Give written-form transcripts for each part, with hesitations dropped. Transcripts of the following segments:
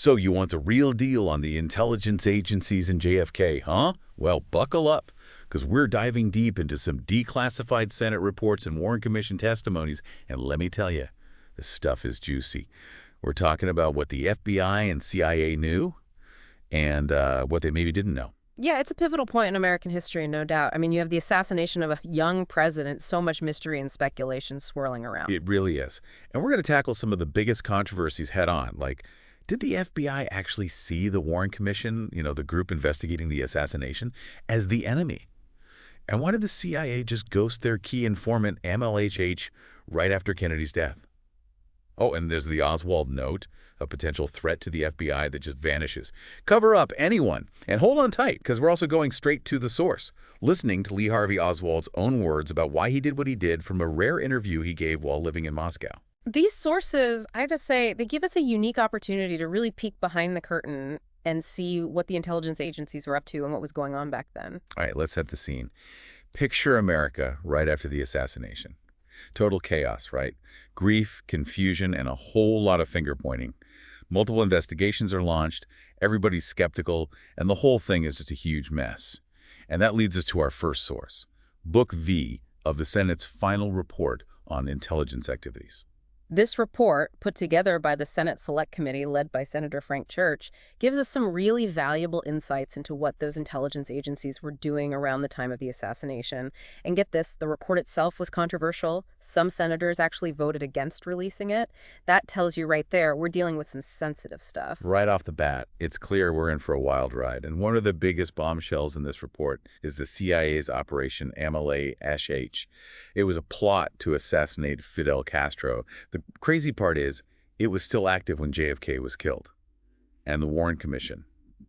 So you want the real deal on the intelligence agencies and JFK, huh? Well, buckle up, because we're diving deep into some declassified Senate reports and Warren Commission testimonies, and let me tell you, this stuff is juicy. We're talking about what the FBI and CIA knew and what they maybe didn't know. Yeah, it's a pivotal point in American history, no doubt. I mean, you have the assassination of a young president, so much mystery and speculation swirling around. It really is. And we're going to tackle some of the biggest controversies head on, like, did the FBI actually see the Warren Commission, the group investigating the assassination, as the enemy? And why did the CIA just ghost their key informant, MLHH, right after Kennedy's death? Oh, and there's the Oswald note, a potential threat to the FBI that just vanishes. Cover up, anyone. And hold on tight, because we're also going straight to the source, listening to Lee Harvey Oswald's own words about why he did what he did from a rare interview he gave while living in Moscow. These sources, I just say, they give us a unique opportunity to really peek behind the curtain and see what the intelligence agencies were up to and what was going on back then. All right, let's set the scene. Picture America right after the assassination. Total chaos, right? Grief, confusion, and a whole lot of finger-pointing. Multiple investigations are launched, everybody's skeptical, and the whole thing is just a huge mess. And that leads us to our first source, Book V of the Senate's final report on intelligence activities. This report, put together by the Senate Select Committee led by Senator Frank Church, gives us some really valuable insights into what those intelligence agencies were doing around the time of the assassination. And get this, the report itself was controversial. Some senators actually voted against releasing it. That tells you right there we're dealing with some sensitive stuff. Right off the bat, it's clear we're in for a wild ride. And one of the biggest bombshells in this report is the CIA's Operation MLHH. It was a plot to assassinate Fidel Castro. The crazy part is, it was still active when JFK was killed. And the Warren Commission,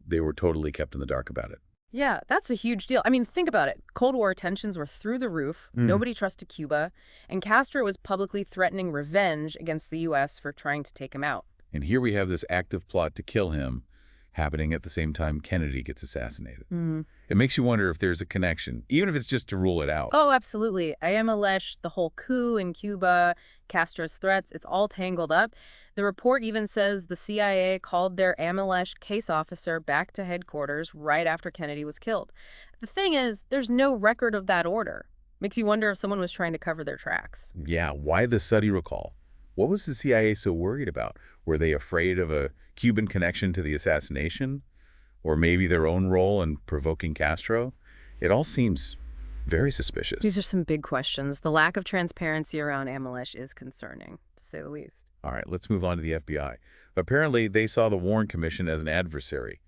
they were totally kept in the dark about it. Yeah, that's a huge deal. I mean, think about it. Cold War tensions were through the roof. Nobody trusted Cuba. And Castro was publicly threatening revenge against the U.S. for trying to take him out. And here we have this active plot to kill him happening at the same time Kennedy gets assassinated. It makes you wonder if there's a connection, even if it's just to rule it out. Oh, absolutely. IMLH, the whole coup in Cuba, Castro's threats, it's all tangled up. The report even says the CIA called their AMLH case officer back to headquarters right after Kennedy was killed. The thing is, there's no record of that order. Makes you wonder if someone was trying to cover their tracks. Yeah, why the sudden recall? What was the CIA so worried about? Were they afraid of a Cuban connection to the assassination? Or maybe their own role in provoking Castro? It all seems very suspicious. These are some big questions. The lack of transparency around AMLH is concerning, to say the least. All right, let's move on to the FBI. Apparently, they saw the Warren Commission as an adversary.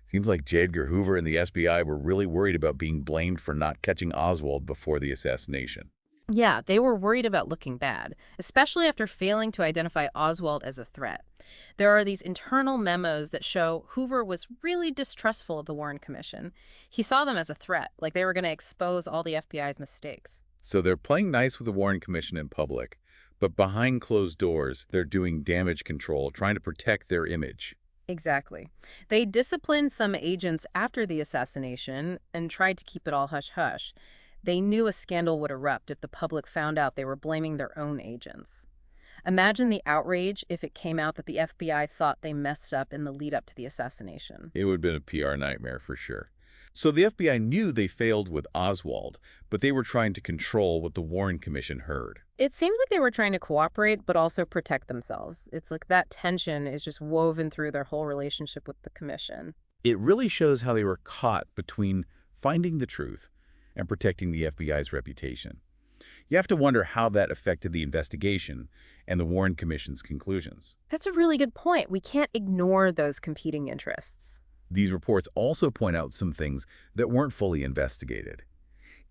Seems like J. Edgar Hoover and the FBI were really worried about being blamed for not catching Oswald before the assassination. Yeah, they were worried about looking bad, especially after failing to identify Oswald as a threat. There are these internal memos that show Hoover was really distrustful of the Warren Commission. He saw them as a threat, like they were going to expose all the FBI's mistakes. So they're playing nice with the Warren Commission in public, but behind closed doors, they're doing damage control, trying to protect their image. Exactly. They disciplined some agents after the assassination and tried to keep it all hush-hush. They knew a scandal would erupt if the public found out they were blaming their own agents. Imagine the outrage if it came out that the FBI thought they messed up in the lead-up to the assassination. It would have been a PR nightmare for sure. So the FBI knew they failed with Oswald, but they were trying to control what the Warren Commission heard. It seems like they were trying to cooperate, but also protect themselves. It's like that tension is just woven through their whole relationship with the commission. It really shows how they were caught between finding the truth and protecting the FBI's reputation. You have to wonder how that affected the investigation and the Warren Commission's conclusions. That's a really good point. We can't ignore those competing interests. These reports also point out some things that weren't fully investigated.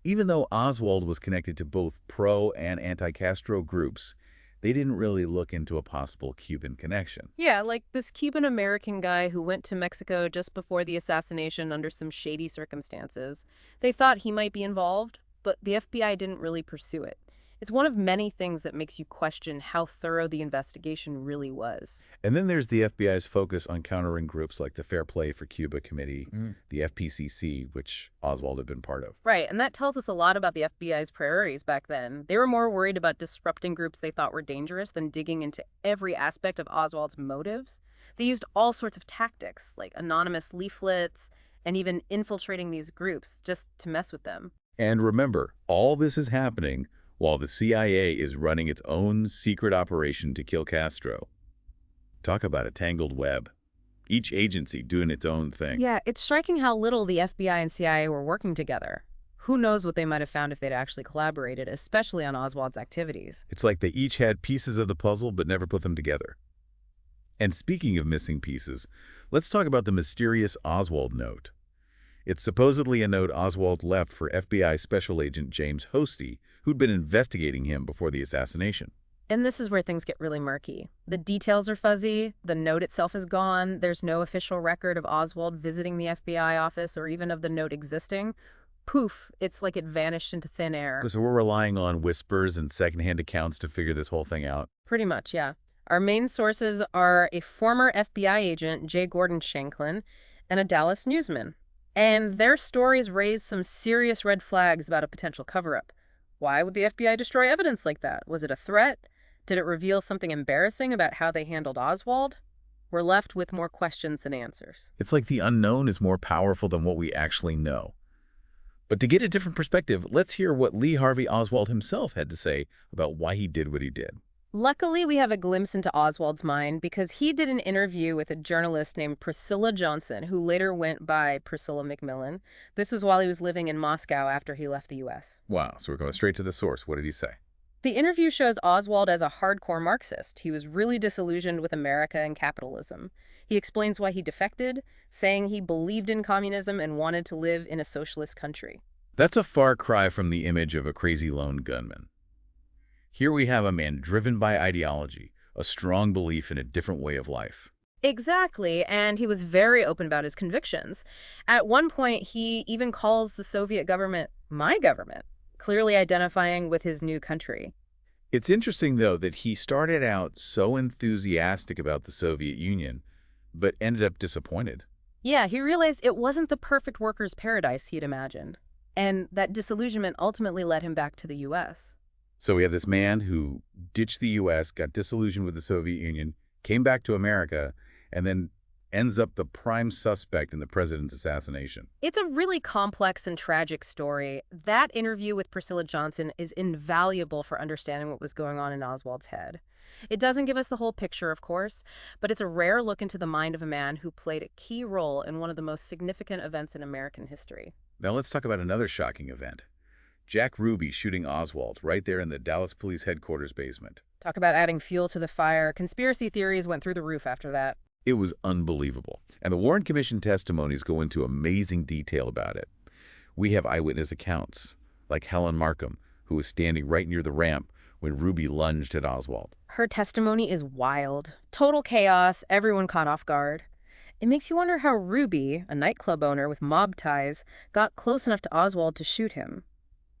Even though Oswald was connected to both pro- and anti-Castro groups, they didn't really look into a possible Cuban connection. Yeah, like this Cuban-American guy who went to Mexico just before the assassination under some shady circumstances. They thought he might be involved, but the FBI didn't really pursue it. It's one of many things that makes you question how thorough the investigation really was. And then there's the FBI's focus on countering groups like the Fair Play for Cuba Committee, the FPCC, which Oswald had been part of. Right, and that tells us a lot about the FBI's priorities back then. They were more worried about disrupting groups they thought were dangerous than digging into every aspect of Oswald's motives. They used all sorts of tactics, like anonymous leaflets and even infiltrating these groups just to mess with them. And remember, all this is happening while the CIA is running its own secret operation to kill Castro. Talk about a tangled web. Each agency doing its own thing. Yeah, it's striking how little the FBI and CIA were working together. Who knows what they might have found if they'd actually collaborated, especially on Oswald's activities. It's like they each had pieces of the puzzle but never put them together. And speaking of missing pieces, let's talk about the mysterious Oswald note. It's supposedly a note Oswald left for FBI Special Agent James Hosty, who'd been investigating him before the assassination. And this is where things get really murky. The details are fuzzy, the note itself is gone, there's no official record of Oswald visiting the FBI office or even of the note existing. Poof, it's like it vanished into thin air. So we're relying on whispers and secondhand accounts to figure this whole thing out. Pretty much, yeah. Our main sources are a former FBI agent, J. Gordon Shanklin, and a Dallas newsman. And their stories raise some serious red flags about a potential cover-up. Why would the FBI destroy evidence like that? Was it a threat? Did it reveal something embarrassing about how they handled Oswald? We're left with more questions than answers. It's like the unknown is more powerful than what we actually know. But to get a different perspective, let's hear what Lee Harvey Oswald himself had to say about why he did what he did. Luckily, we have a glimpse into Oswald's mind because he did an interview with a journalist named Priscilla Johnson, who later went by Priscilla McMillan. This was while he was living in Moscow after he left the U.S. Wow, so we're going straight to the source. What did he say? The interview shows Oswald as a hardcore Marxist. He was really disillusioned with America and capitalism. He explains why he defected, saying he believed in communism and wanted to live in a socialist country. That's a far cry from the image of a crazy lone gunman. Here we have a man driven by ideology, a strong belief in a different way of life. Exactly, and he was very open about his convictions. At one point, he even calls the Soviet government my government, clearly identifying with his new country. It's interesting, though, that he started out so enthusiastic about the Soviet Union, but ended up disappointed. Yeah, he realized it wasn't the perfect worker's paradise he'd imagined, and that disillusionment ultimately led him back to the U.S. So we have this man who ditched the U.S., got disillusioned with the Soviet Union, came back to America, and then ends up the prime suspect in the president's assassination. It's a really complex and tragic story. That interview with Priscilla Johnson is invaluable for understanding what was going on in Oswald's head. It doesn't give us the whole picture, of course, but it's a rare look into the mind of a man who played a key role in one of the most significant events in American history. Now let's talk about another shocking event. Jack Ruby shooting Oswald right there in the Dallas Police Headquarters basement. Talk about adding fuel to the fire. Conspiracy theories went through the roof after that. It was unbelievable. And the Warren Commission testimonies go into amazing detail about it. We have eyewitness accounts, like Helen Markham, who was standing right near the ramp when Ruby lunged at Oswald. Her testimony is wild. Total chaos, everyone caught off guard. It makes you wonder how Ruby, a nightclub owner with mob ties, got close enough to Oswald to shoot him.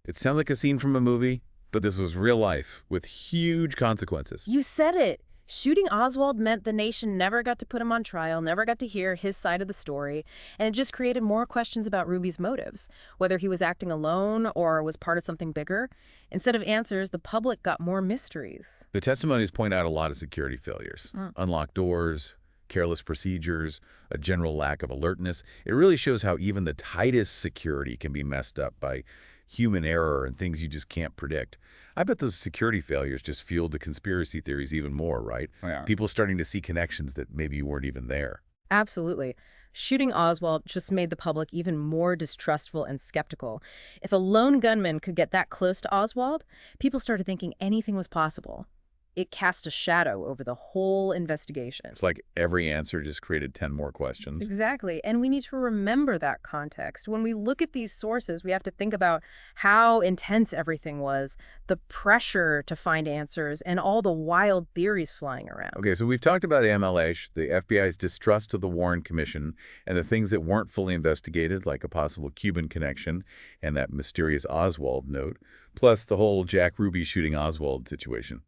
It sounds like a scene from a movie, but this was real life with huge consequences. You said it. Shooting Oswald meant the nation never got to put him on trial, never got to hear his side of the story, and it just created more questions about Ruby's motives, whether he was acting alone or was part of something bigger. Instead of answers, the public got more mysteries. The testimonies point out a lot of security failures. Unlocked doors, careless procedures, a general lack of alertness. It really shows how even the tightest security can be messed up by human error and things you just can't predict. I bet those security failures just fueled the conspiracy theories even more, right? Yeah. People starting to see connections that maybe weren't even there. Absolutely. Shooting Oswald just made the public even more distrustful and skeptical. If a lone gunman could get that close to Oswald, people started thinking anything was possible. It cast a shadow over the whole investigation. It's like every answer just created 10 more questions. Exactly. And we need to remember that context. When we look at these sources, we have to think about how intense everything was, the pressure to find answers, and all the wild theories flying around. Okay, so we've talked about MLH, the FBI's distrust of the Warren Commission, and the things that weren't fully investigated, like a possible Cuban connection and that mysterious Oswald note, plus the whole Jack Ruby shooting Oswald situation.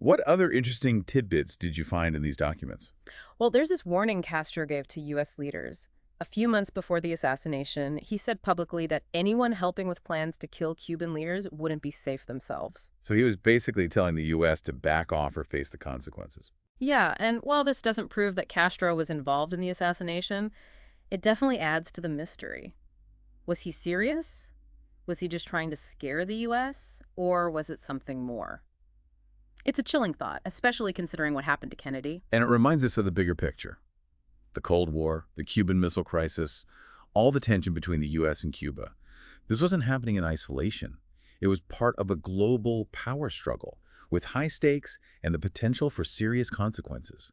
What other interesting tidbits did you find in these documents? Well, there's this warning Castro gave to U.S. leaders. A few months before the assassination, he said publicly that anyone helping with plans to kill Cuban leaders wouldn't be safe themselves. So he was basically telling the U.S. to back off or face the consequences. Yeah, and while this doesn't prove that Castro was involved in the assassination, it definitely adds to the mystery. Was he serious? Was he just trying to scare the US? Or was it something more? It's a chilling thought, especially considering what happened to Kennedy. And it reminds us of the bigger picture. The Cold War, the Cuban Missile Crisis, all the tension between the U.S. and Cuba. This wasn't happening in isolation. It was part of a global power struggle with high stakes and the potential for serious consequences.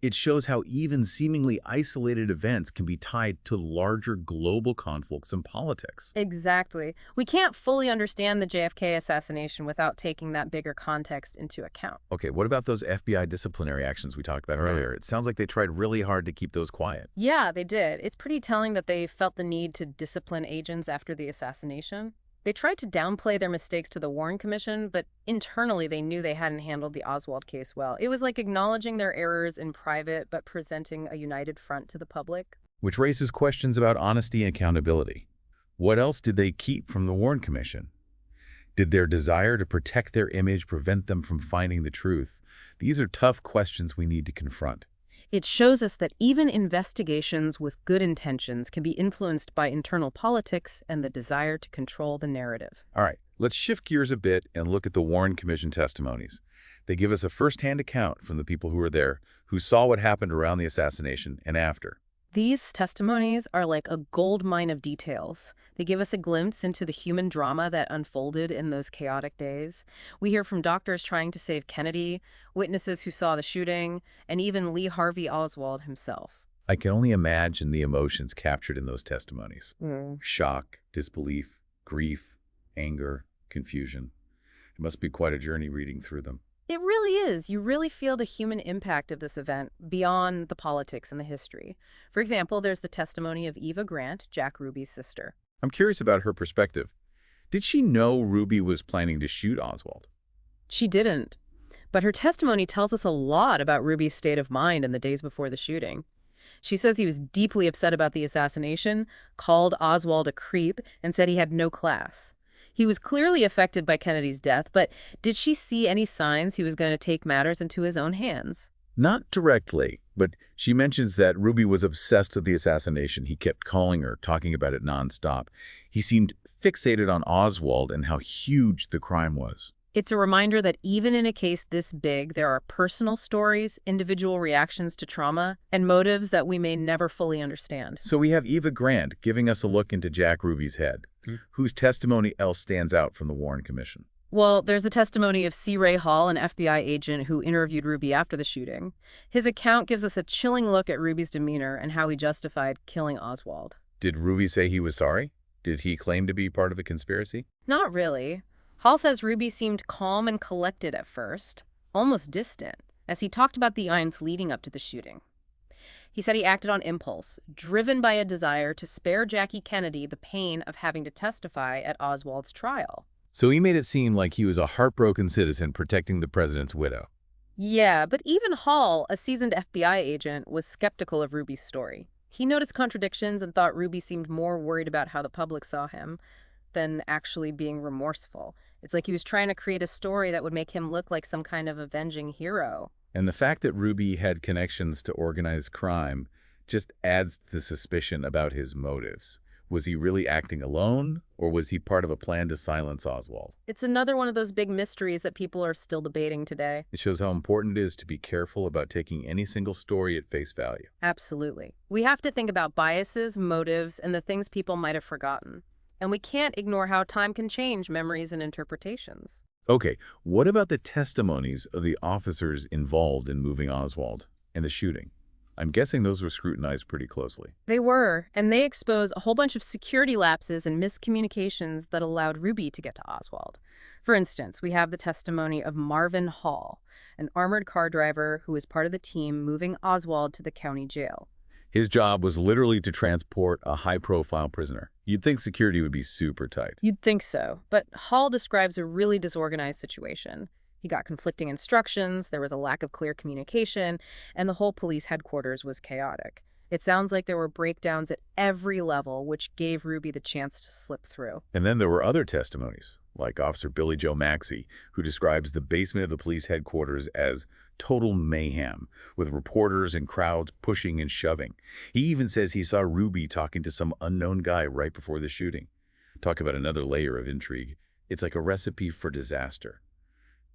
It shows how even seemingly isolated events can be tied to larger global conflicts and politics. Exactly. We can't fully understand the JFK assassination without taking that bigger context into account. Okay, what about those FBI disciplinary actions we talked about earlier? It sounds like they tried really hard to keep those quiet. Yeah, they did. It's pretty telling that they felt the need to discipline agents after the assassination. They tried to downplay their mistakes to the Warren Commission, but internally they knew they hadn't handled the Oswald case well. It was like acknowledging their errors in private, but presenting a united front to the public. Which raises questions about honesty and accountability. What else did they keep from the Warren Commission? Did their desire to protect their image prevent them from finding the truth? These are tough questions we need to confront. It shows us that even investigations with good intentions can be influenced by internal politics and the desire to control the narrative. All right, let's shift gears a bit and look at the Warren Commission testimonies. They give us a first-hand account from the people who were there, who saw what happened around the assassination and after. These testimonies are like a gold mine of details. They give us a glimpse into the human drama that unfolded in those chaotic days. We hear from doctors trying to save Kennedy, witnesses who saw the shooting, and even Lee Harvey Oswald himself. I can only imagine the emotions captured in those testimonies. Mm. Shock, disbelief, grief, anger, confusion. It must be quite a journey reading through them. It really is. You really feel the human impact of this event beyond the politics and the history. For example, there's the testimony of Eva Grant, Jack Ruby's sister. I'm curious about her perspective. Did she know Ruby was planning to shoot Oswald? She didn't, but her testimony tells us a lot about Ruby's state of mind in the days before the shooting. She says he was deeply upset about the assassination, called Oswald a creep, and said he had no class. He was clearly affected by Kennedy's death, but did she see any signs he was going to take matters into his own hands? Not directly, but she mentions that Ruby was obsessed with the assassination. He kept calling her, talking about it nonstop. He seemed fixated on Oswald and how huge the crime was. It's a reminder that even in a case this big, there are personal stories, individual reactions to trauma, and motives that we may never fully understand. So we have Eva Grant giving us a look into Jack Ruby's head. Whose testimony else stands out from the Warren Commission? Well, there's the testimony of C. Ray Hall, an FBI agent who interviewed Ruby after the shooting. His account gives us a chilling look at Ruby's demeanor and how he justified killing Oswald. Did Ruby say he was sorry? Did he claim to be part of a conspiracy? Not really. Hall says Ruby seemed calm and collected at first, almost distant, as he talked about the events leading up to the shooting. He said he acted on impulse, driven by a desire to spare Jackie Kennedy the pain of having to testify at Oswald's trial. So he made it seem like he was a heartbroken citizen protecting the president's widow. Yeah, but even Hall, a seasoned FBI agent, was skeptical of Ruby's story. He noticed contradictions and thought Ruby seemed more worried about how the public saw him than actually being remorseful. It's like he was trying to create a story that would make him look like some kind of avenging hero. And the fact that Ruby had connections to organized crime just adds to the suspicion about his motives. Was he really acting alone, or was he part of a plan to silence Oswald? It's another one of those big mysteries that people are still debating today. It shows how important it is to be careful about taking any single story at face value. Absolutely. We have to think about biases, motives, and the things people might have forgotten. And we can't ignore how time can change memories and interpretations. Okay, what about the testimonies of the officers involved in moving Oswald and the shooting? I'm guessing those were scrutinized pretty closely. They were, and they expose a whole bunch of security lapses and miscommunications that allowed Ruby to get to Oswald. For instance, we have the testimony of Marvin Hall, an armored car driver who was part of the team moving Oswald to the county jail. His job was literally to transport a high-profile prisoner. You'd think security would be super tight. You'd think so, but Hall describes a really disorganized situation. He got conflicting instructions, there was a lack of clear communication, and the whole police headquarters was chaotic. It sounds like there were breakdowns at every level, which gave Ruby the chance to slip through. And then there were other testimonies, like Officer Billy Joe Maxey, who describes the basement of the police headquarters as Total mayhem, with reporters and crowds pushing and shoving. He even says he saw Ruby talking to some unknown guy right before the shooting. Talk about another layer of intrigue. It's like a recipe for disaster.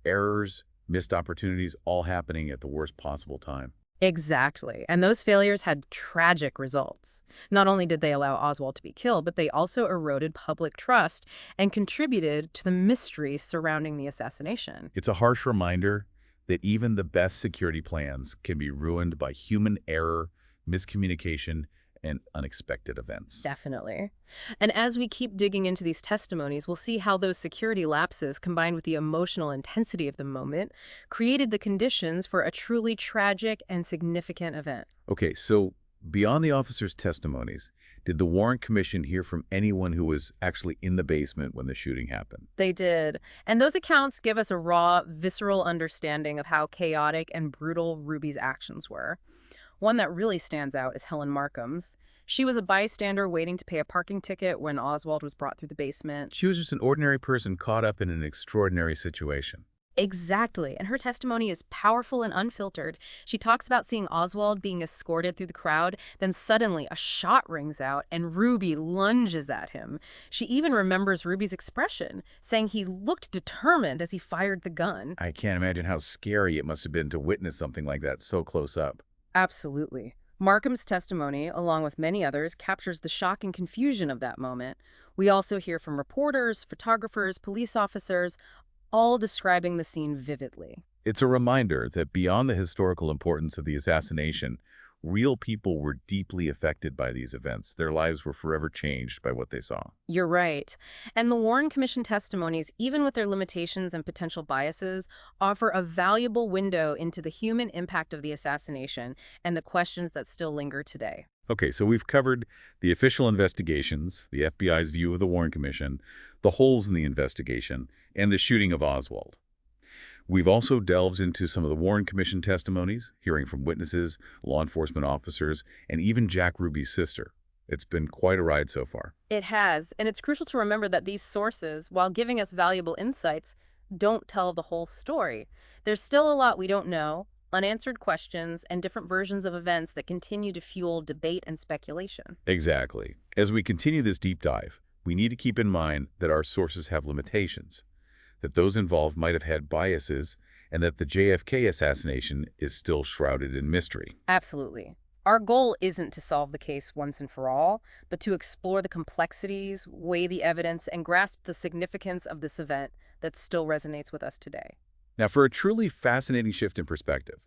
Errors, missed opportunities, all happening at the worst possible time. Exactly. And those failures had tragic results. Not only did they allow Oswald to be killed, but they also eroded public trust and contributed to the mystery surrounding the assassination. It's a harsh reminder that even the best security plans can be ruined by human error, miscommunication, and unexpected events. Definitely. And as we keep digging into these testimonies, we'll see how those security lapses, combined with the emotional intensity of the moment, created the conditions for a truly tragic and significant event. Okay, so beyond the officers' testimonies, did the Warren Commission hear from anyone who was actually in the basement when the shooting happened? They did. And those accounts give us a raw, visceral understanding of how chaotic and brutal Ruby's actions were. One that really stands out is Helen Markham's. She was a bystander waiting to pay a parking ticket when Oswald was brought through the basement. She was just an ordinary person caught up in an extraordinary situation. Exactly. And her testimony is powerful and unfiltered. She talks about seeing Oswald being escorted through the crowd, then suddenly a shot rings out and Ruby lunges at him. She even remembers Ruby's expression, saying he looked determined as he fired the gun. I can't imagine how scary it must have been to witness something like that so close up. Absolutely. Markham's testimony, along with many others, captures the shock and confusion of that moment. We also hear from reporters, photographers, police officers, all describing the scene vividly. It's a reminder that beyond the historical importance of the assassination, real people were deeply affected by these events. Their lives were forever changed by what they saw. You're right. And the Warren Commission testimonies, even with their limitations and potential biases, offer a valuable window into the human impact of the assassination and the questions that still linger today. Okay, so we've covered the official investigations, the FBI's view of the Warren Commission, the holes in the investigation, and the shooting of Oswald. We've also delved into some of the Warren Commission testimonies, hearing from witnesses, law enforcement officers, and even Jack Ruby's sister. It's been quite a ride so far. It has, and it's crucial to remember that these sources, while giving us valuable insights, don't tell the whole story. There's still a lot we don't know, unanswered questions, and different versions of events that continue to fuel debate and speculation. Exactly. As we continue this deep dive, we need to keep in mind that our sources have limitations, that those involved might have had biases, and that the JFK assassination is still shrouded in mystery. Absolutely. Our goal isn't to solve the case once and for all, but to explore the complexities, weigh the evidence, and grasp the significance of this event that still resonates with us today. Now, for a truly fascinating shift in perspective,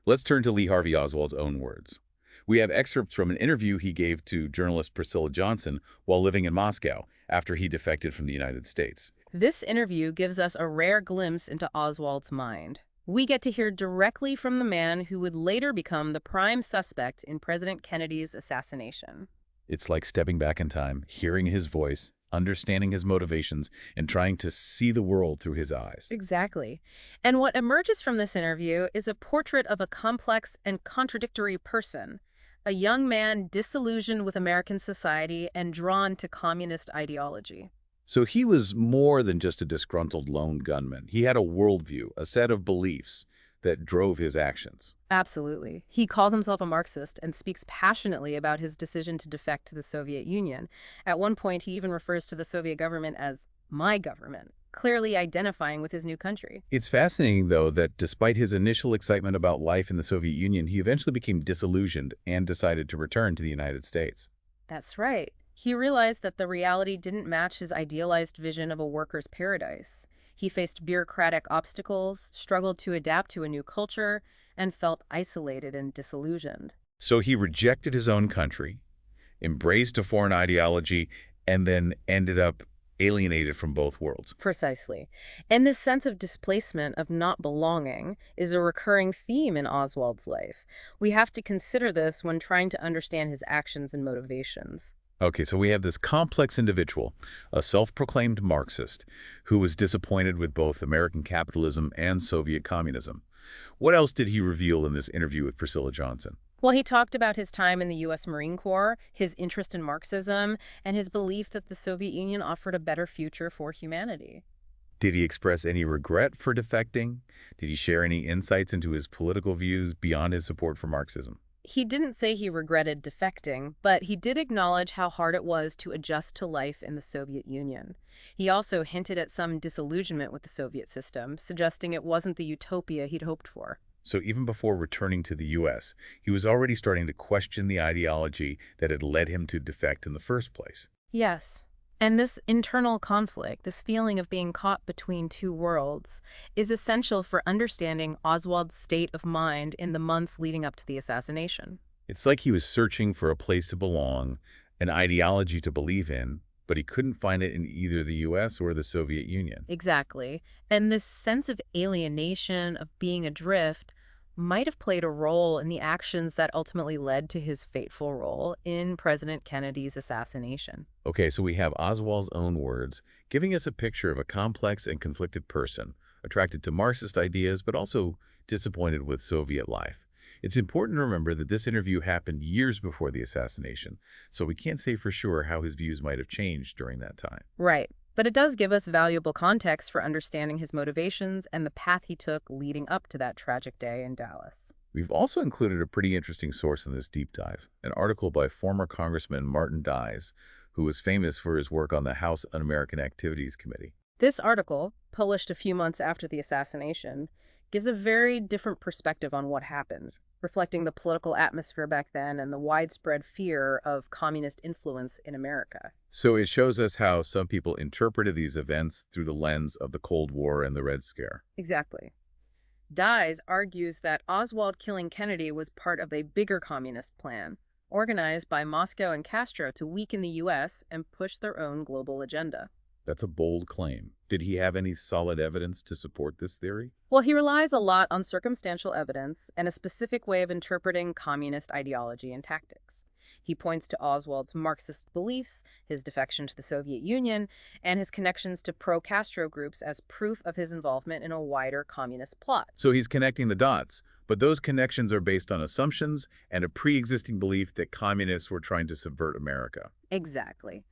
let's turn to Lee Harvey Oswald's own words. We have excerpts from an interview he gave to journalist Priscilla Johnson while living in Moscow after he defected from the United States. This interview gives us a rare glimpse into Oswald's mind. We get to hear directly from the man who would later become the prime suspect in President Kennedy's assassination. It's like stepping back in time, hearing his voice, understanding his motivations, and trying to see the world through his eyes. Exactly. And what emerges from this interview is a portrait of a complex and contradictory person, a young man disillusioned with American society and drawn to communist ideology. So he was more than just a disgruntled lone gunman. He had a worldview, a set of beliefs that drove his actions. Absolutely. He calls himself a Marxist and speaks passionately about his decision to defect to the Soviet Union. At one point, he even refers to the Soviet government as my government, clearly identifying with his new country. It's fascinating, though, that despite his initial excitement about life in the Soviet Union, he eventually became disillusioned and decided to return to the United States. That's right. He realized that the reality didn't match his idealized vision of a worker's paradise. He faced bureaucratic obstacles, struggled to adapt to a new culture, and felt isolated and disillusioned. So he rejected his own country, embraced a foreign ideology, and then ended up alienated from both worlds. Precisely. And this sense of displacement, of not belonging, is a recurring theme in Oswald's life. We have to consider this when trying to understand his actions and motivations. Okay, so we have this complex individual, a self-proclaimed Marxist, who was disappointed with both American capitalism and Soviet communism. What else did he reveal in this interview with Priscilla Johnson? Well, he talked about his time in the U.S. Marine Corps, his interest in Marxism, and his belief that the Soviet Union offered a better future for humanity. Did he express any regret for defecting? Did he share any insights into his political views beyond his support for Marxism? He didn't say he regretted defecting, but he did acknowledge how hard it was to adjust to life in the Soviet Union. He also hinted at some disillusionment with the Soviet system, suggesting it wasn't the utopia he'd hoped for. So even before returning to the U.S., he was already starting to question the ideology that had led him to defect in the first place. Yes. And this internal conflict, this feeling of being caught between two worlds, is essential for understanding Oswald's state of mind in the months leading up to the assassination. It's like he was searching for a place to belong, an ideology to believe in, but he couldn't find it in either the U.S. or the Soviet Union. Exactly. And this sense of alienation, of being adrift, might have played a role in the actions that ultimately led to his fateful role in President Kennedy's assassination. Okay, so we have Oswald's own words, giving us a picture of a complex and conflicted person, attracted to Marxist ideas, but also disappointed with Soviet life. It's important to remember that this interview happened years before the assassination, so we can't say for sure how his views might have changed during that time. Right. But it does give us valuable context for understanding his motivations and the path he took leading up to that tragic day in Dallas. We've also included a pretty interesting source in this deep dive, an article by former Congressman Martin Dies, who was famous for his work on the House Un-American Activities Committee. This article, published a few months after the assassination, gives a very different perspective on what happened, reflecting the political atmosphere back then and the widespread fear of communist influence in America. So it shows us how some people interpreted these events through the lens of the Cold War and the Red Scare. Exactly. Dies argues that Oswald killing Kennedy was part of a bigger communist plan, organized by Moscow and Castro to weaken the U.S. and push their own global agenda. That's a bold claim. Did he have any solid evidence to support this theory? Well, he relies a lot on circumstantial evidence and a specific way of interpreting communist ideology and tactics. He points to Oswald's Marxist beliefs, his defection to the Soviet Union, and his connections to pro-Castro groups as proof of his involvement in a wider communist plot. So he's connecting the dots, but those connections are based on assumptions and a pre-existing belief that communists were trying to subvert America. Exactly.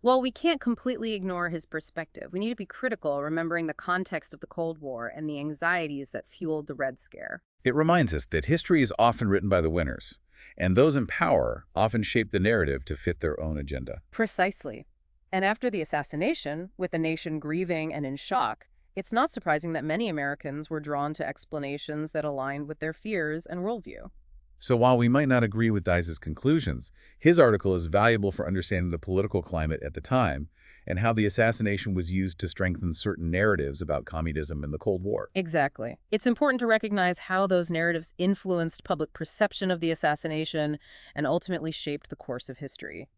Well, we can't completely ignore his perspective. We need to be critical, remembering the context of the Cold War and the anxieties that fueled the Red Scare. It reminds us that history is often written by the winners, and those in power often shape the narrative to fit their own agenda. Precisely. And after the assassination, with the nation grieving and in shock, it's not surprising that many Americans were drawn to explanations that aligned with their fears and worldview. So while we might not agree with Dice's conclusions, his article is valuable for understanding the political climate at the time and how the assassination was used to strengthen certain narratives about communism in the Cold War. Exactly. It's important to recognize how those narratives influenced public perception of the assassination and ultimately shaped the course of history.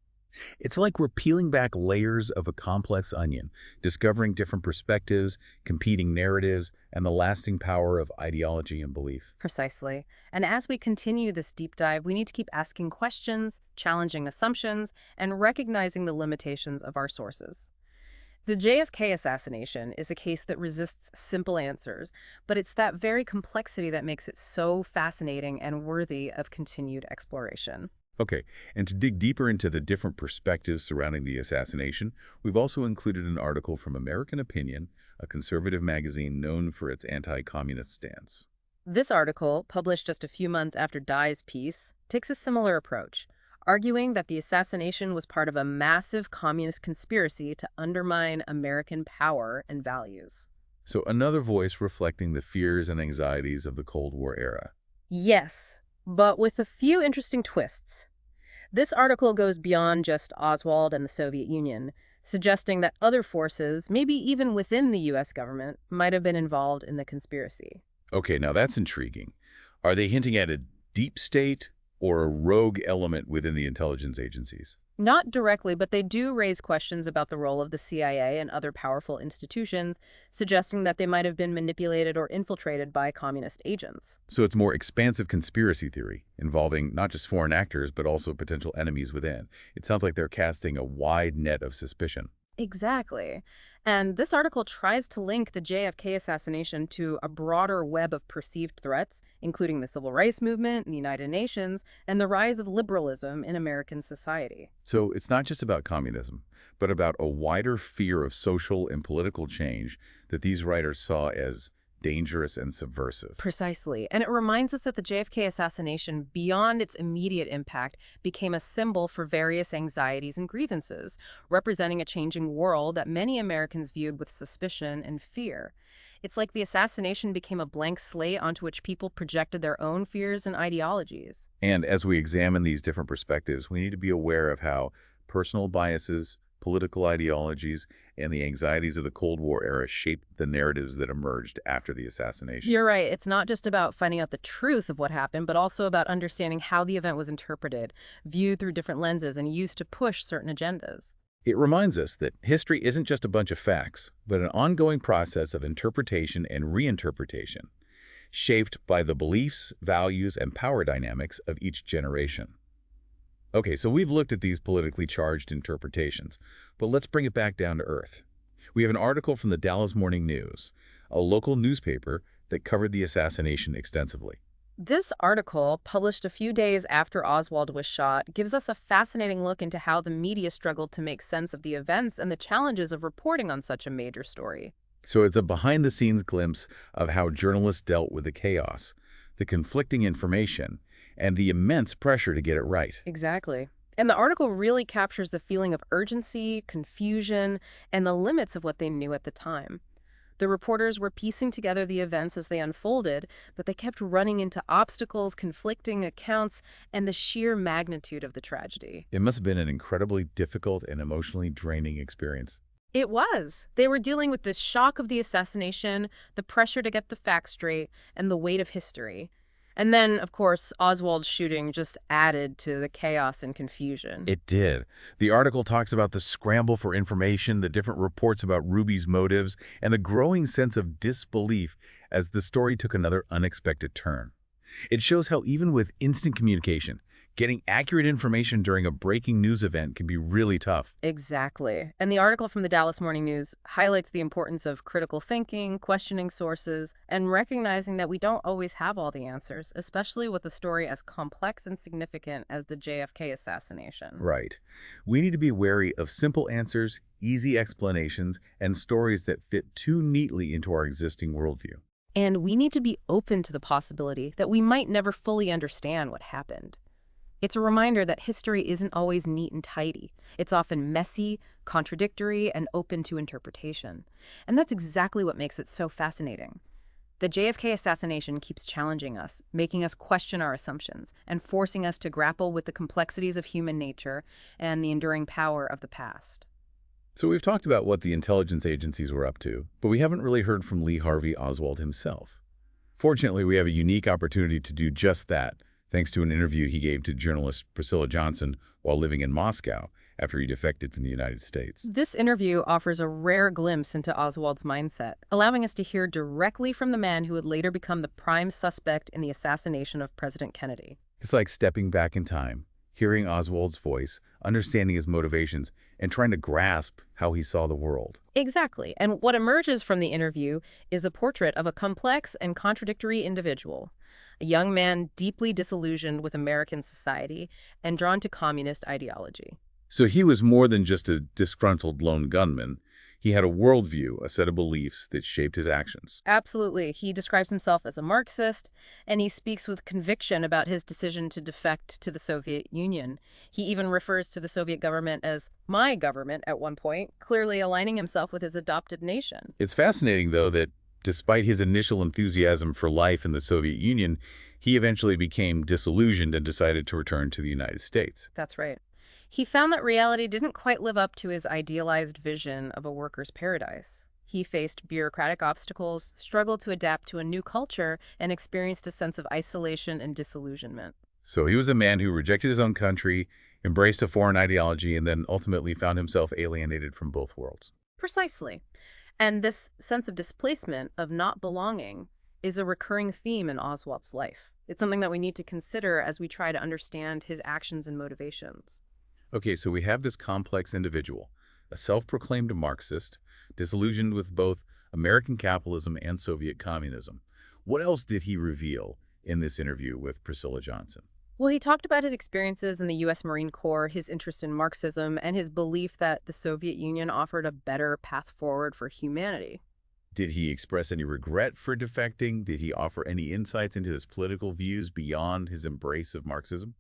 It's like we're peeling back layers of a complex onion, discovering different perspectives, competing narratives, and the lasting power of ideology and belief. Precisely. And as we continue this deep dive, we need to keep asking questions, challenging assumptions, and recognizing the limitations of our sources. The JFK assassination is a case that resists simple answers, but it's that very complexity that makes it so fascinating and worthy of continued exploration. Okay, and to dig deeper into the different perspectives surrounding the assassination, we've also included an article from American Opinion, a conservative magazine known for its anti-communist stance. This article, published just a few months after Dye's piece, takes a similar approach, arguing that the assassination was part of a massive communist conspiracy to undermine American power and values. So another voice reflecting the fears and anxieties of the Cold War era. Yes, but with a few interesting twists. This article goes beyond just Oswald and the Soviet Union, suggesting that other forces, maybe even within the U.S. government, might have been involved in the conspiracy. Okay, now that's intriguing. Are they hinting at a deep state or a rogue element within the intelligence agencies? Not directly, but they do raise questions about the role of the CIA and other powerful institutions, suggesting that they might have been manipulated or infiltrated by communist agents. So it's more expansive conspiracy theory, involving not just foreign actors, but also potential enemies within. It sounds like they're casting a wide net of suspicion. Exactly. And this article tries to link the JFK assassination to a broader web of perceived threats, including the civil rights movement, the United Nations, and the rise of liberalism in American society. So it's not just about communism, but about a wider fear of social and political change that these writers saw as dangerous and subversive. Precisely. And it reminds us that the JFK assassination, beyond its immediate impact, became a symbol for various anxieties and grievances, representing a changing world that many Americans viewed with suspicion and fear. It's like the assassination became a blank slate onto which people projected their own fears and ideologies. And as we examine these different perspectives, we need to be aware of how personal biases, political ideologies, and the anxieties of the Cold War era shaped the narratives that emerged after the assassination. You're right. It's not just about finding out the truth of what happened, but also about understanding how the event was interpreted, viewed through different lenses, and used to push certain agendas. It reminds us that history isn't just a bunch of facts, but an ongoing process of interpretation and reinterpretation, shaped by the beliefs, values, and power dynamics of each generation. Okay, so we've looked at these politically charged interpretations, but let's bring it back down to earth. We have an article from the Dallas Morning News, a local newspaper that covered the assassination extensively. This article, published a few days after Oswald was shot, gives us a fascinating look into how the media struggled to make sense of the events and the challenges of reporting on such a major story. So it's a behind-the-scenes glimpse of how journalists dealt with the chaos, the conflicting information, and the immense pressure to get it right. Exactly. And the article really captures the feeling of urgency, confusion, and the limits of what they knew at the time. The reporters were piecing together the events as they unfolded, but they kept running into obstacles, conflicting accounts, and the sheer magnitude of the tragedy. It must have been an incredibly difficult and emotionally draining experience. It was. They were dealing with the shock of the assassination, the pressure to get the facts straight, and the weight of history. And then, of course, Oswald's shooting just added to the chaos and confusion. It did. The article talks about the scramble for information, the different reports about Ruby's motives, and the growing sense of disbelief as the story took another unexpected turn. It shows how even with instant communication, getting accurate information during a breaking news event can be really tough. Exactly. And the article from the Dallas Morning News highlights the importance of critical thinking, questioning sources, and recognizing that we don't always have all the answers, especially with a story as complex and significant as the JFK assassination. Right. We need to be wary of simple answers, easy explanations, and stories that fit too neatly into our existing worldview. And we need to be open to the possibility that we might never fully understand what happened. It's a reminder that history isn't always neat and tidy. It's often messy, contradictory, and open to interpretation. And that's exactly what makes it so fascinating. The JFK assassination keeps challenging us, making us question our assumptions, and forcing us to grapple with the complexities of human nature and the enduring power of the past. So we've talked about what the intelligence agencies were up to, but we haven't really heard from Lee Harvey Oswald himself. Fortunately, we have a unique opportunity to do just that, thanks to an interview he gave to journalist Priscilla Johnson while living in Moscow after he defected from the United States. This interview offers a rare glimpse into Oswald's mindset, allowing us to hear directly from the man who would later become the prime suspect in the assassination of President Kennedy. It's like stepping back in time, hearing Oswald's voice, understanding his motivations, and trying to grasp how he saw the world. Exactly. And what emerges from the interview is a portrait of a complex and contradictory individual, a young man deeply disillusioned with American society and drawn to communist ideology. So he was more than just a disgruntled lone gunman. He had a worldview, a set of beliefs that shaped his actions. Absolutely. He describes himself as a Marxist, and he speaks with conviction about his decision to defect to the Soviet Union. He even refers to the Soviet government as my government at one point, clearly aligning himself with his adopted nation. It's fascinating, though, that despite his initial enthusiasm for life in the Soviet Union, he eventually became disillusioned and decided to return to the United States. That's right. He found that reality didn't quite live up to his idealized vision of a worker's paradise. He faced bureaucratic obstacles, struggled to adapt to a new culture, and experienced a sense of isolation and disillusionment. So he was a man who rejected his own country, embraced a foreign ideology, and then ultimately found himself alienated from both worlds. Precisely. And this sense of displacement, of not belonging, is a recurring theme in Oswald's life. It's something that we need to consider as we try to understand his actions and motivations. Okay, so we have this complex individual, a self-proclaimed Marxist, disillusioned with both American capitalism and Soviet communism. What else did he reveal in this interview with Priscilla Johnson? Well, he talked about his experiences in the U.S. Marine Corps, his interest in Marxism, and his belief that the Soviet Union offered a better path forward for humanity. Did he express any regret for defecting? Did he offer any insights into his political views beyond his embrace of Marxism?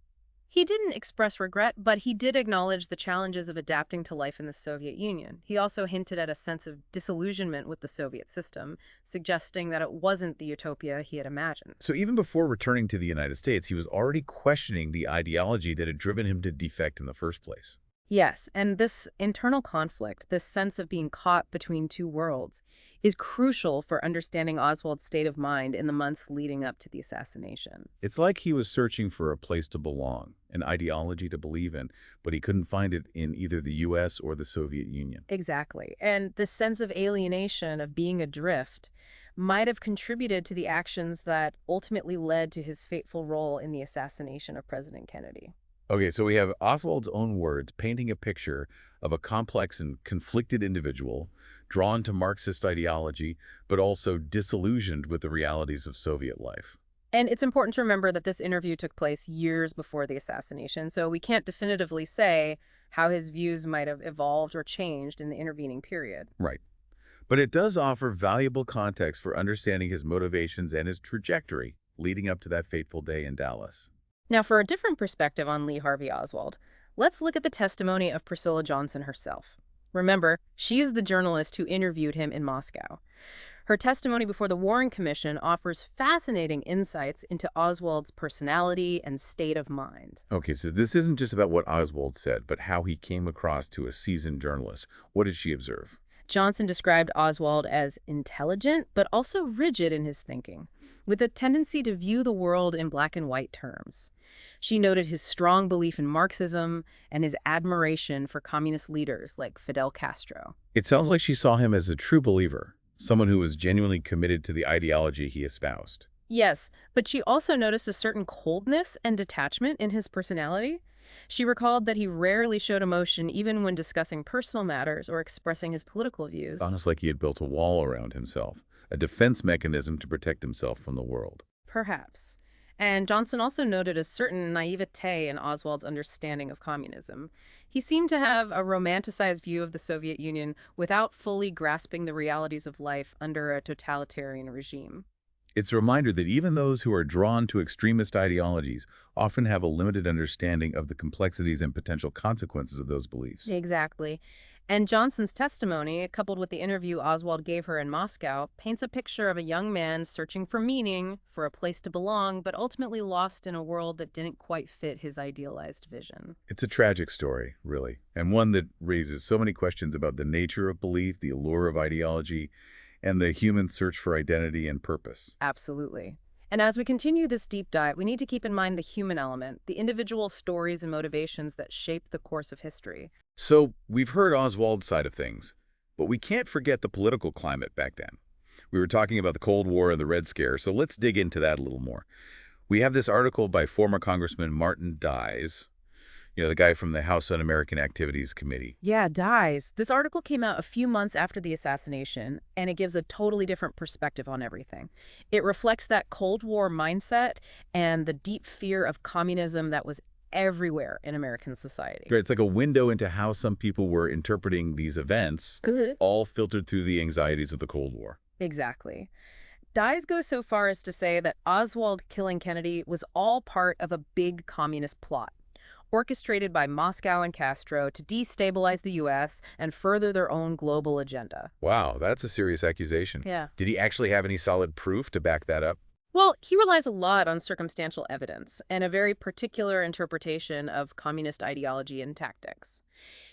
He didn't express regret, but he did acknowledge the challenges of adapting to life in the Soviet Union. He also hinted at a sense of disillusionment with the Soviet system, suggesting that it wasn't the utopia he had imagined. So even before returning to the United States, he was already questioning the ideology that had driven him to defect in the first place. Yes, and this internal conflict, this sense of being caught between two worlds, is crucial for understanding Oswald's state of mind in the months leading up to the assassination. It's like he was searching for a place to belong, an ideology to believe in, but he couldn't find it in either the U.S. or the Soviet Union. Exactly. And this sense of alienation, of being adrift, might have contributed to the actions that ultimately led to his fateful role in the assassination of President Kennedy. Okay, so we have Oswald's own words painting a picture of a complex and conflicted individual drawn to Marxist ideology, but also disillusioned with the realities of Soviet life. And it's important to remember that this interview took place years before the assassination, so we can't definitively say how his views might have evolved or changed in the intervening period. Right. But it does offer valuable context for understanding his motivations and his trajectory leading up to that fateful day in Dallas. Now, for a different perspective on Lee Harvey Oswald, let's look at the testimony of Priscilla Johnson herself. Remember, she is the journalist who interviewed him in Moscow. Her testimony before the Warren Commission offers fascinating insights into Oswald's personality and state of mind. Okay, so this isn't just about what Oswald said, but how he came across to a seasoned journalist. What did she observe? Johnson described Oswald as intelligent, but also rigid in his thinking, with a tendency to view the world in black and white terms. She noted his strong belief in Marxism and his admiration for communist leaders like Fidel Castro. It sounds like she saw him as a true believer, someone who was genuinely committed to the ideology he espoused. Yes, but she also noticed a certain coldness and detachment in his personality. She recalled that he rarely showed emotion even when discussing personal matters or expressing his political views. Almost like he had built a wall around himself, a defense mechanism to protect himself from the world. Perhaps. And Johnson also noted a certain naivete in Oswald's understanding of communism. He seemed to have a romanticized view of the Soviet Union without fully grasping the realities of life under a totalitarian regime. It's a reminder that even those who are drawn to extremist ideologies often have a limited understanding of the complexities and potential consequences of those beliefs. Exactly. And Johnson's testimony, coupled with the interview Oswald gave her in Moscow, paints a picture of a young man searching for meaning, for a place to belong, but ultimately lost in a world that didn't quite fit his idealized vision. It's a tragic story, really, and one that raises so many questions about the nature of belief, the allure of ideology, and the human search for identity and purpose. Absolutely. And as we continue this deep dive, we need to keep in mind the human element, the individual stories and motivations that shape the course of history. So, we've heard Oswald's side of things, but we can't forget the political climate back then. We were talking about the Cold War and the Red Scare, so let's dig into that a little more. We have this article by former Congressman Martin Dies, the guy from the House Un-American Activities Committee. Yeah, Dies. This article came out a few months after the assassination, and it gives a totally different perspective on everything. It reflects that Cold War mindset and the deep fear of communism that was everywhere in American society. Right, it's like a window into how some people were interpreting these events, all filtered through the anxieties of the Cold War. Exactly. Dies goes so far as to say that Oswald killing Kennedy was all part of a big communist plot, orchestrated by Moscow and Castro to destabilize the U.S. and further their own global agenda. Wow, that's a serious accusation. Yeah. Did he actually have any solid proof to back that up? Well, he relies a lot on circumstantial evidence and a very particular interpretation of communist ideology and tactics.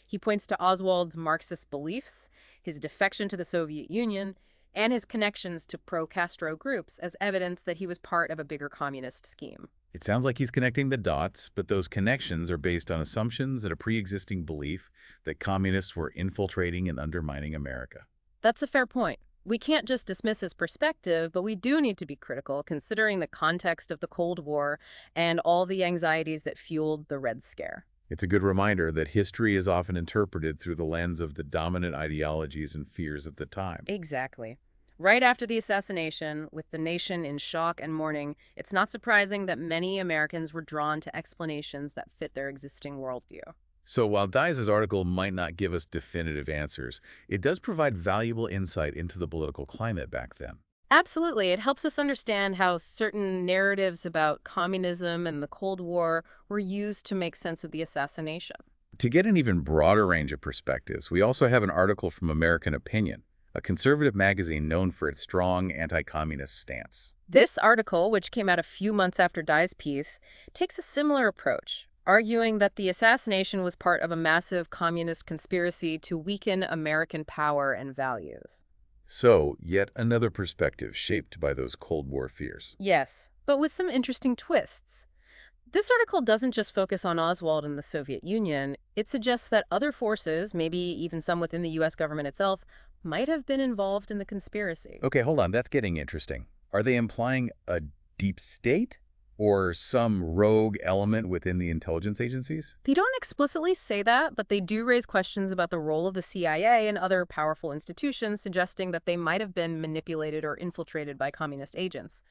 He points to Oswald's Marxist beliefs, his defection to the Soviet Union, and his connections to pro-Castro groups as evidence that he was part of a bigger communist scheme. It sounds like he's connecting the dots, but those connections are based on assumptions and a pre-existing belief that communists were infiltrating and undermining America. That's a fair point. We can't just dismiss his perspective, but we do need to be critical, considering the context of the Cold War and all the anxieties that fueled the Red Scare. It's a good reminder that history is often interpreted through the lens of the dominant ideologies and fears of the time. Exactly. Right after the assassination, with the nation in shock and mourning, it's not surprising that many Americans were drawn to explanations that fit their existing worldview. So while Dias's article might not give us definitive answers, it does provide valuable insight into the political climate back then. Absolutely. It helps us understand how certain narratives about communism and the Cold War were used to make sense of the assassination. To get an even broader range of perspectives, we also have an article from American Opinion, a conservative magazine known for its strong anti-communist stance. This article, which came out a few months after Dye's piece, takes a similar approach, arguing that the assassination was part of a massive communist conspiracy to weaken American power and values. So, yet another perspective shaped by those Cold War fears. Yes, but with some interesting twists. This article doesn't just focus on Oswald and the Soviet Union. It suggests that other forces, maybe even some within the U.S. government itself, might have been involved in the conspiracy. Okay, hold on, that's getting interesting. Are they implying a deep state or some rogue element within the intelligence agencies? They don't explicitly say that, but they do raise questions about the role of the CIA and other powerful institutions, suggesting that they might have been manipulated or infiltrated by communist agents.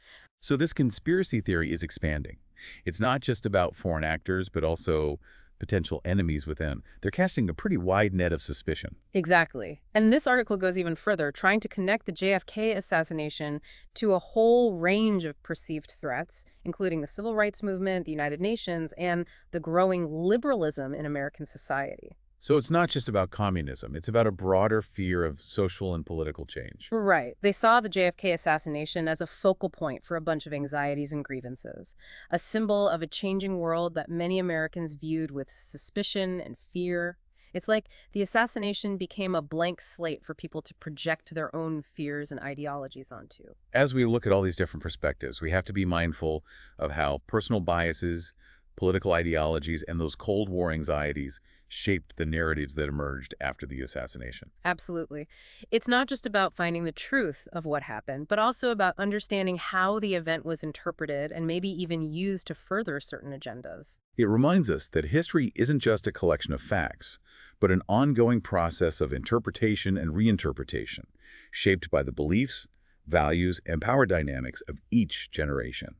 So this conspiracy theory is expanding. It's not just about foreign actors, but also potential enemies within. They're casting a pretty wide net of suspicion. Exactly. And this article goes even further, trying to connect the JFK assassination to a whole range of perceived threats, including the civil rights movement, the United Nations, and the growing liberalism in American society. So it's not just about communism. It's about a broader fear of social and political change. Right. They saw the JFK assassination as a focal point for a bunch of anxieties and grievances, a symbol of a changing world that many Americans viewed with suspicion and fear. It's like the assassination became a blank slate for people to project their own fears and ideologies onto. As we look at all these different perspectives, we have to be mindful of how personal biases, political ideologies, and those Cold War anxieties shaped the narratives that emerged after the assassination. Absolutely. It's not just about finding the truth of what happened, but also about understanding how the event was interpreted and maybe even used to further certain agendas. It reminds us that history isn't just a collection of facts, but an ongoing process of interpretation and reinterpretation, shaped by the beliefs, values, and power dynamics of each generation.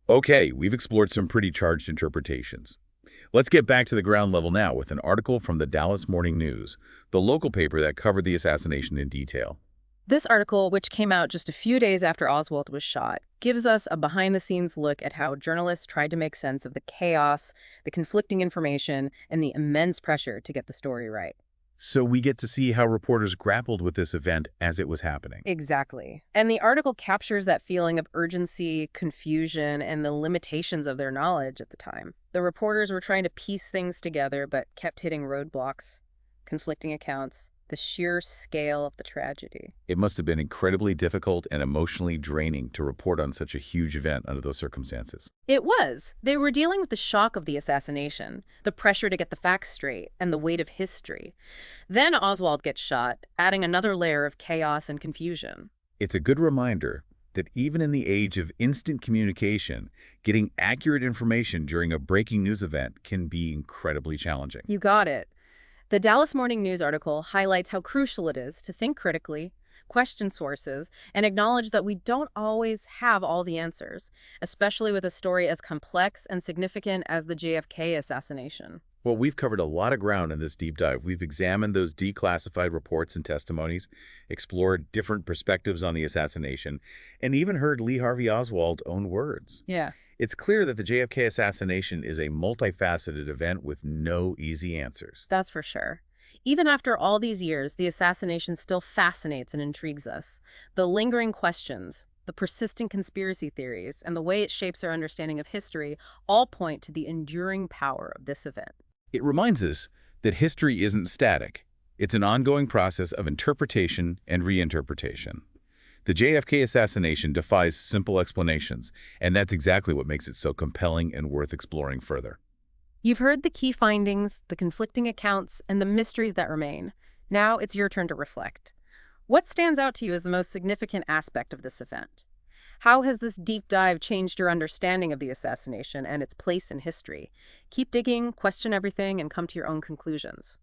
Okay, we've explored some pretty charged interpretations. Let's get back to the ground level now with an article from the Dallas Morning News, the local paper that covered the assassination in detail. This article, which came out just a few days after Oswald was shot, gives us a behind-the-scenes look at how journalists tried to make sense of the chaos, the conflicting information, and the immense pressure to get the story right. So we get to see how reporters grappled with this event as it was happening. Exactly. And the article captures that feeling of urgency, confusion, and the limitations of their knowledge at the time. The reporters were trying to piece things together, but kept hitting roadblocks, conflicting accounts, the sheer scale of the tragedy. It must have been incredibly difficult and emotionally draining to report on such a huge event under those circumstances. It was. They were dealing with the shock of the assassination, the pressure to get the facts straight, and the weight of history. Then Oswald gets shot, adding another layer of chaos and confusion. It's a good reminder that even in the age of instant communication, getting accurate information during a breaking news event can be incredibly challenging. You got it. The Dallas Morning News article highlights how crucial it is to think critically, question sources, and acknowledge that we don't always have all the answers, especially with a story as complex and significant as the JFK assassination. Well, we've covered a lot of ground in this deep dive. We've examined those declassified reports and testimonies, explored different perspectives on the assassination, and even heard Lee Harvey Oswald's own words. Yeah. It's clear that the JFK assassination is a multifaceted event with no easy answers. That's for sure. Even after all these years, the assassination still fascinates and intrigues us. The lingering questions, the persistent conspiracy theories, and the way it shapes our understanding of history all point to the enduring power of this event. It reminds us that history isn't static. It's an ongoing process of interpretation and reinterpretation. The JFK assassination defies simple explanations, and that's exactly what makes it so compelling and worth exploring further. You've heard the key findings, the conflicting accounts, and the mysteries that remain. Now it's your turn to reflect. What stands out to you as the most significant aspect of this event? How has this deep dive changed your understanding of the assassination and its place in history? Keep digging, question everything, and come to your own conclusions.